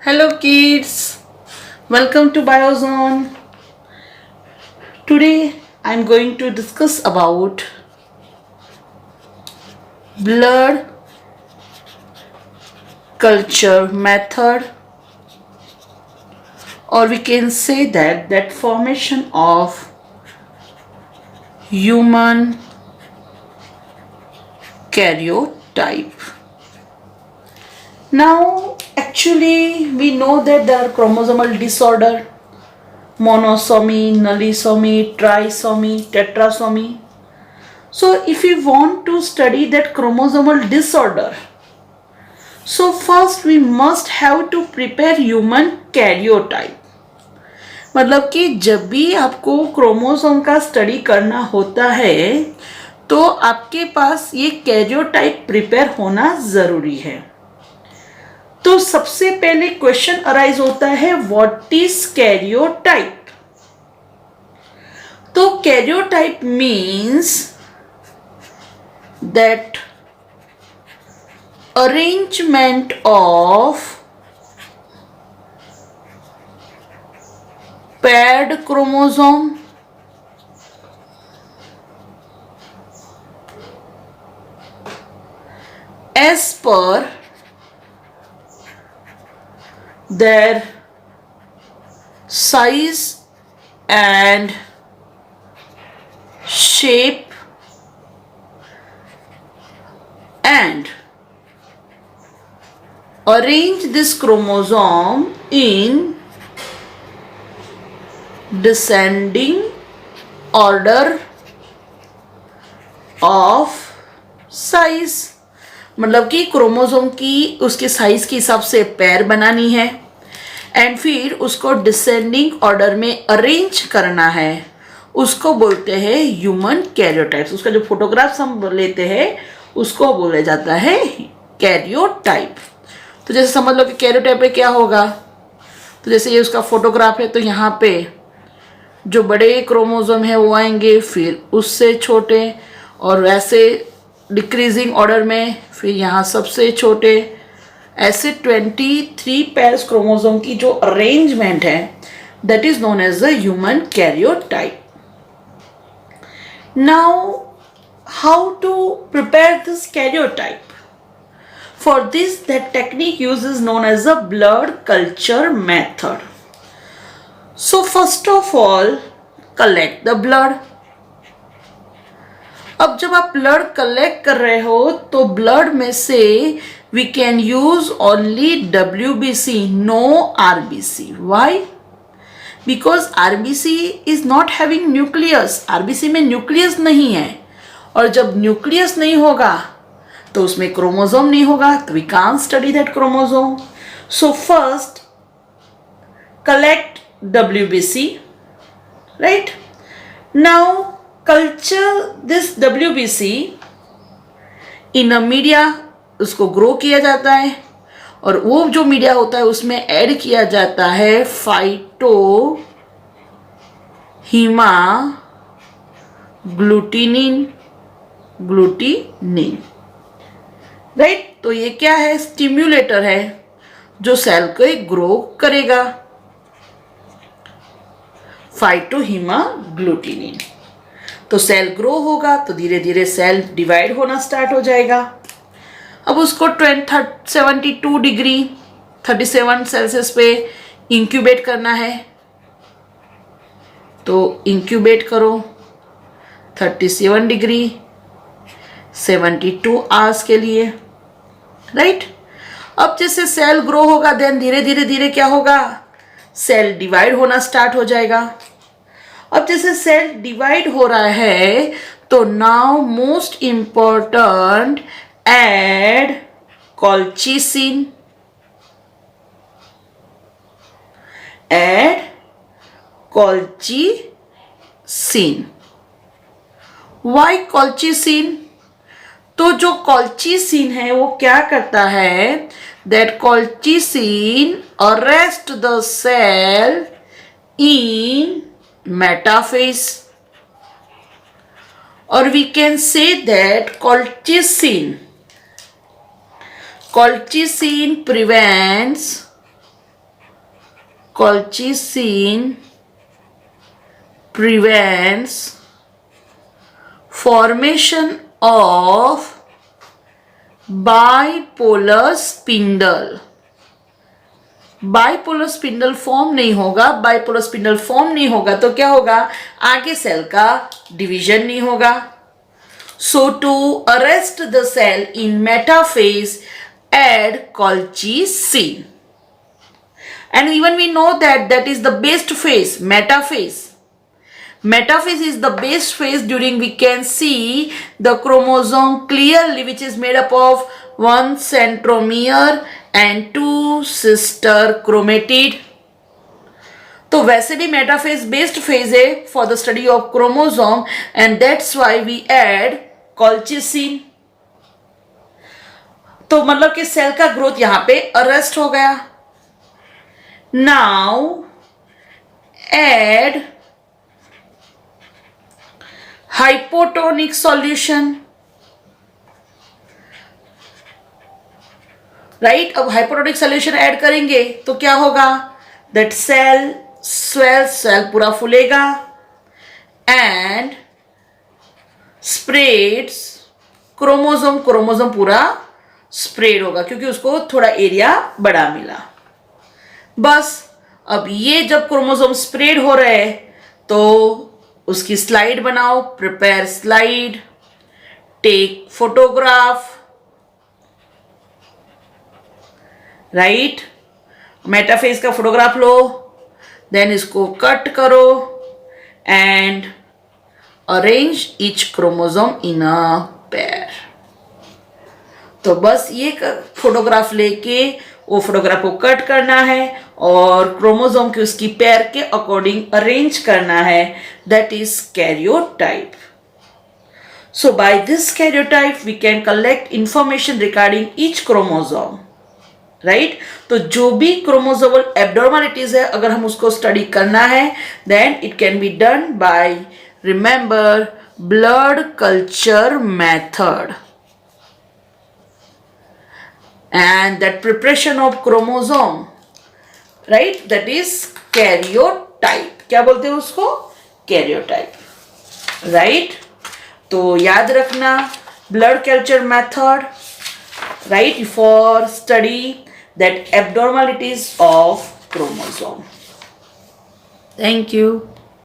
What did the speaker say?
Hello kids, welcome to Biozone. Today I am going to discuss about blood culture method, or we can say that formation of human karyotype. Now actually we know that there are chromosomal disorder, monosomy, nullisomy, trisomy, tetrasomy. So if we want to study that chromosomal disorder, so first we must have to prepare human karyotype. मतलब कि जब भी आपको chromosome का study करना होता है तो आपके पास ये कैरियोटाइप प्रिपेयर होना ज़रूरी है. तो सबसे पहले क्वेश्चन अराइज होता है व्हाट इज कैरियोटाइप. तो karyotype means that arrangement of paired chromosome as per their size and shape and arrange this chromosome in descending order of size. मतलब कि क्रोमोसोम की उसके साइज के हिसाब से पैर बनानी है एंड फिर उसको डिसेंडिंग ऑर्डर में अरेंज करना है. उसको बोलते हैं ह्यूमन कैरियोटाइप्स. उसका जो फोटोग्राफ्स हम लेते हैं उसको बोला जाता है कैरियोटाइप. तो जैसे समझ लो कि कैरियोटाइप में क्या होगा. तो जैसे ये उसका फोटोग्राफ है तो यहाँ पे जो बड़े क्रोमोसोम है वो आएंगे, फिर उससे छोटे, और वैसे डिक्रीजिंग ऑर्डर में फिर यहाँ सबसे छोटे. ऐसे 23 पेयर्स क्रोमोसोम की जो अरेंजमेंट है that is known as the human karyotype. Now how to prepare this karyotype. For this, that technique uses known as the blood culture method. So first of all, collect the blood. अब जब आप blood collect कर रहे हो तो blood में से we can use only WBC, no RBC. Why? Because RBC is not having nucleus. RBC में न्यूक्लियस नहीं है, और जब न्यूक्लियस नहीं होगा तो उसमें क्रोमोसोम नहीं होगा, तो we can't study that chromosome. So first collect WBC, right. Now culture this WBC in a media. उसको ग्रो किया जाता है और वो जो मीडिया होता है उसमें ऐड किया जाता है फाइटो हीमा ग्लूटिनिन. राइट. तो ये क्या है? स्टिम्युलेटर है जो सेल को ग्रो करेगा. फाइटोहीमाग्लूटिनिन. तो सेल ग्रो होगा तो धीरे धीरे सेल डिवाइड होना स्टार्ट हो जाएगा. अब उसको 72 डिग्री 37 सेल्सियस पे इंक्यूबेट करना है. तो इंक्यूबेट करो 37 डिग्री 72 आवर्स के लिए, राइट. अब जैसे सेल ग्रो होगा देन धीरे धीरे धीरे क्या होगा? सेल डिवाइड होना स्टार्ट हो जाएगा. अब जैसे सेल डिवाइड हो रहा है तो now most important, add colchicine. Add colchicine. Why colchicine? तो जो कॉल्चिसिन है वो क्या करता है? That colchicine arrest the cell in metaphase, और we can say that colchicine prevents colchicine prevents formation of bipolar spindle. Bipolar spindle form नहीं होगा. बाइपोलर स्पिंडल फॉर्म नहीं होगा तो क्या होगा, आगे सेल का डिवीजन नहीं होगा. So to arrest the cell in metaphase add colchicine. And even we know that is the best phase, metaphase. Metaphase is the best phase during we can see the chromosome clearly, which is made up of one centromere and two sister chromatid. तो वैसे भी metaphase best phase है for the study of chromosome and that's why we add colchicine. तो मतलब कि cell का growth यहां पे अरेस्ट हो गया. Now add hypotonic solution. Right, अब हाइपोटोनिक सॉल्यूशन ऐड करेंगे तो क्या होगा, दैट सेल सेल पूरा फूलेगा एंड स्प्रेड्स क्रोमोसोम पूरा स्प्रेड होगा क्योंकि उसको थोड़ा एरिया बड़ा मिला. बस अब ये जब क्रोमोसोम स्प्रेड हो रहे हैं तो उसकी स्लाइड बनाओ. Prepare slide, take photograph. Right, metaphase का फोटोग्राफ लो, देन इसको कट करो and arrange each chromosome in a pair. तो बस ये फोटोग्राफ लेके वो फोटोग्राफ को कट करना है और क्रोमोसोम की उसकी पेयर के अकॉर्डिंग अरेंज करना है. That is karyotype. So by this karyotype we can collect information regarding each chromosome. Right, तो जो भी क्रोमोसोमल एब्नॉर्मलिटीज है अगर हम उसको स्टडी करना है then it can be done by remember blood culture method. And that preparation of chromosome, right, that is karyotype. क्या बोलते हैं उसको, karyotype. right, तो याद रखना blood culture method, right, for study that abnormalities of chromosome. Thank you.